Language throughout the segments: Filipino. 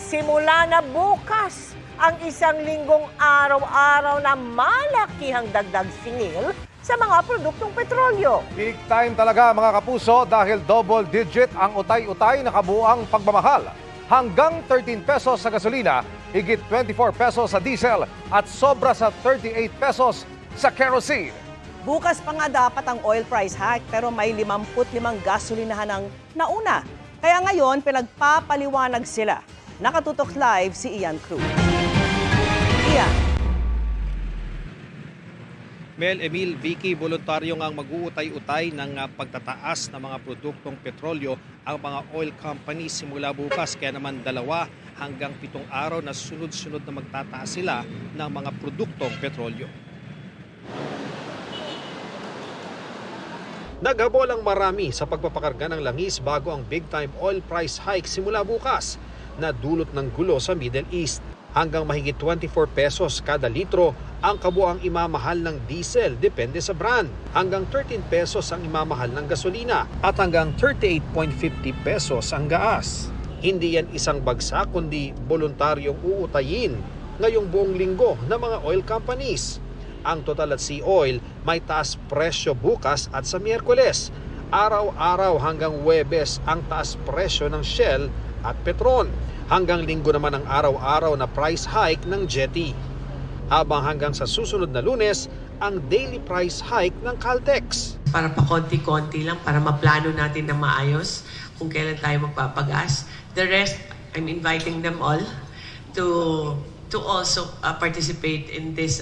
Simula na bukas ang isang linggong araw-araw na malakihang dagdag singil sa mga produktong petrolyo. Big time talaga mga kapuso dahil double digit ang utay-utay na kabuang pagmamahal. Hanggang 13 pesos sa gasolina, higit 24 pesos sa diesel at sobra sa 38 pesos sa kerosene. Bukas pa nga dapat ang oil price hike pero may 55 gasolinahan ang nauna. Kaya ngayon pinagpapaliwanag sila. Nakatutok live si Ian Cruz. Ian. Mel, Emil, Vicky, voluntaryo ang mag-uutay-utay ng pagtataas ng mga produktong petrolyo ang mga oil companies simula bukas. Kaya naman 2 hanggang 7 araw na sunod-sunod na magtataas sila ng mga produktong petrolyo. Naghabol ang marami sa pagpapakarga ng langis bago ang big-time oil price hike simula bukas na dulot ng gulo sa Middle East. Hanggang mahigit 24 pesos kada litro ang kabuang imamahal ng diesel depende sa brand. Hanggang 13 pesos ang imamahal ng gasolina at hanggang 38.50 pesos ang gas. Hindi yan isang bagsak kundi voluntaryong uutayin ngayong buong linggo ng mga oil companies. Ang Total at Sea Oil may taas presyo bukas at sa Miyerkules. Araw-araw hanggang Huwebes ang taas presyo ng Shell at Petron. Hanggang Linggo naman ang araw-araw na price hike ng Jetty. Habang hanggang sa susunod na Lunes, ang daily price hike ng Caltex. Para pa konti-konti lang, para maplano natin na maayos kung kailan tayo magpapagas. The rest, I'm inviting them all to also participate in this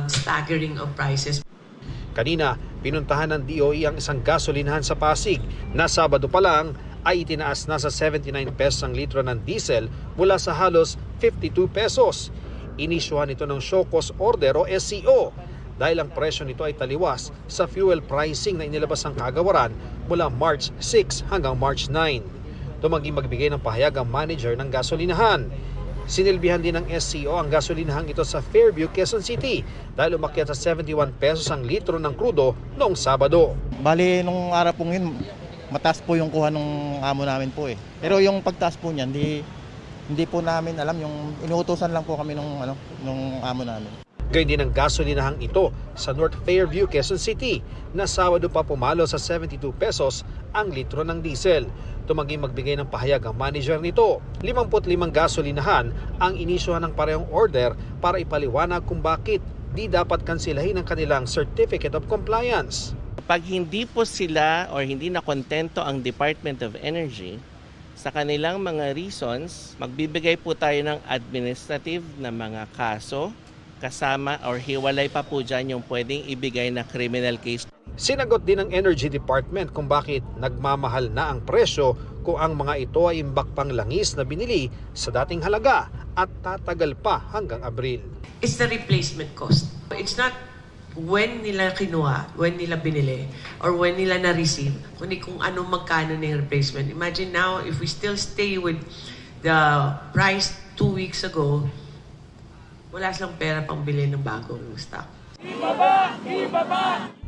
staggering of prices. Kanina, pinuntahan ng DOE ang isang gasolinahan sa Pasig na Sabado pa lang ay itinaas na sa 79 pesos ang litro ng diesel mula sa halos 52 pesos. Inisyuhan ito ng show cause order o SCO dahil ang presyo nito ay taliwas sa fuel pricing na inilabas ng kagawaran mula March 6 hanggang March 9. Tumanggi magbigay ng pahayag ang manager ng gasolinahan. Sinilbihan din ng SCO ang gasolinahang ito sa Fairview, Quezon City dahil umakyat sa 71 pesos ang litro ng krudo noong Sabado. Bali, nung araw pong yun, mataas po yung kuha ng amo namin po eh. Pero yung pagtaas po niyan, hindi po namin alam. Yung inuutosan lang po kami nung amo namin. Gayun din ang gasolinahang ito sa North Fairview, Quezon City na Sabado pa pumalo sa 72 pesos ang litro ng diesel. Tumanggi magbigay ng pahayag ang manager nito. 55 gasolinahan ang inisyuhan ng parehong order para ipaliwanag kung bakit di dapat kansilahin ang kanilang Certificate of Compliance. Pag hindi po sila or hindi na kontento ang Department of Energy sa kanilang mga reasons, magbibigay po tayo ng administrative na mga kaso kasama or hiwalay pa po dyan yung pwedeng ibigay na criminal case. Sinagot din ng Energy Department kung bakit nagmamahal na ang presyo kung ang mga ito ay imbak pang langis na binili sa dating halaga at tatagal pa hanggang Abril. It's the replacement cost. It's not when nila kinuha, when nila binili, or when nila na-receive, kundi kung anong magkano na yung replacement. Imagine now, if we still stay with the price 2 weeks ago, wala silang pera pang bili ng bagong stock.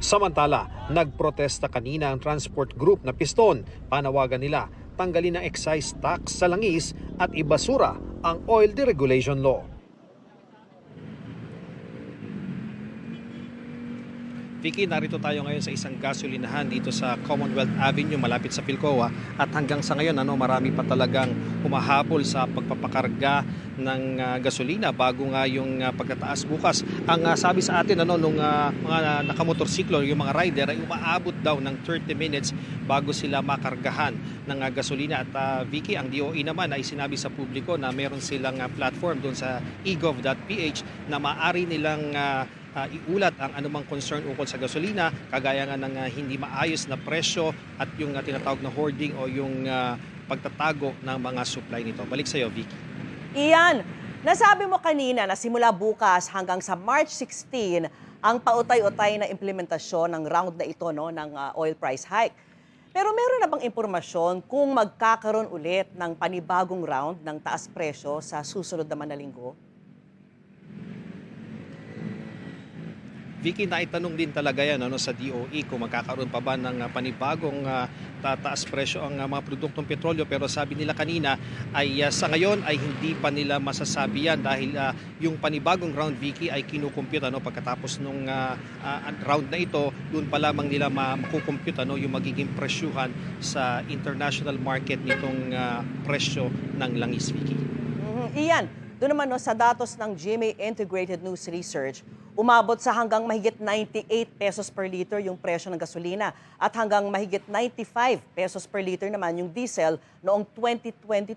Samantala, nagprotesta kanina ang transport group na Piston. Panawagan nila tanggalin ang excise tax sa langis at ibasura ang oil deregulation law. Vicky, narito tayo ngayon sa isang gasolinahan dito sa Commonwealth Avenue malapit sa Pilcoa at hanggang sa ngayon marami pa talagang humahabol sa pagpapakarga ng gasolina bago nga yung pagtataas bukas. Ang sabi sa atin nung mga nakamotorsiklo, yung mga rider ay umaabot daw ng 30 minutes bago sila makargahan ng gasolina. At Vicky, ang DOE naman ay sinabi sa publiko na meron silang platform doon sa egov.ph na maaari nilang iulat ang anumang concern ukol sa gasolina, kagaya nga ng hindi maayos na presyo at yung tinatawag na hoarding o yung pagtatago ng mga supply nito. Balik sa iyo, Vicky. Ian, nasabi mo kanina na simula bukas hanggang sa March 16 ang pautay-utay na implementasyon ng round na ito ng oil price hike. Pero meron na bang impormasyon kung magkakaroon ulit ng panibagong round ng taas presyo sa susunod naman na linggo? Vicky, naitanong din talaga yan sa DOE kung magkakaroon pa ba ng panibagong tataas presyo ang mga produktong petrolyo, pero sabi nila kanina ay sa ngayon ay hindi pa nila masasabi yan dahil yung panibagong round, Vicky, ay kinukumpute pagkatapos nung round na ito, doon pa lamang nila makukumpute yung magiging presyuhan sa international market nitong presyo ng langis, Vicky. Iyan, doon naman sa datos ng GMA Integrated News Research, umabot sa hanggang mahigit 98 pesos per liter yung presyo ng gasolina at hanggang mahigit 95 pesos per liter naman yung diesel noong 2022,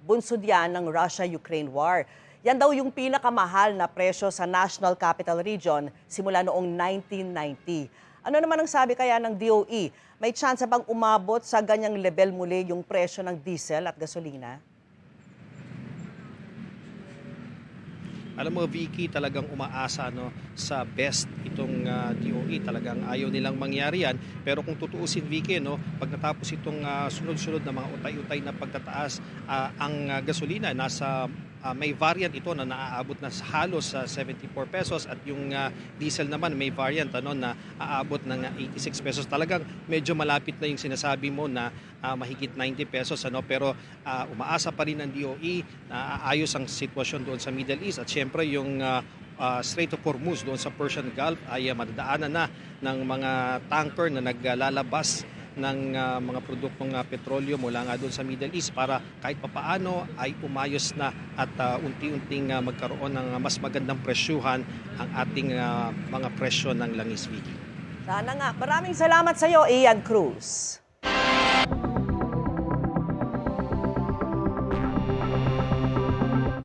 bunsod yan ng Russia-Ukraine war. Yan daw yung pinakamahal na presyo sa National Capital Region simula noong 1990. Ano naman ang sabi kaya ng DOE? May chance bang umabot sa ganyang level muli yung presyo ng diesel at gasolina? Alam mo, Vicky, talagang umaasa sa best itong DOE. Talagang ayaw nilang mangyari yan. Pero kung tutuusin, Vicky, pag natapos itong sunod-sunod na mga utay-utay na pagtataas, ang gasolina nasa may variant ito na naaabot na halos sa 74 pesos at yung diesel naman may variant na aabot ng 86 pesos. Talagang medyo malapit na yung sinasabi mo na mahigit 90 pesos pero umaasa pa rin ang DOE na aayos ang sitwasyon doon sa Middle East at syempre yung Strait of Hormuz doon sa Persian Gulf ay madadaanan na ng mga tanker na naglalabas ng mga produktong petrolyo mula nga doon sa Middle East para kahit papaano ay umayos na at unti-unting magkaroon ng mas magandang presyuhan ang ating mga presyo ng langis, Vicky. Sana nga. Maraming salamat sa iyo, Ian Cruz.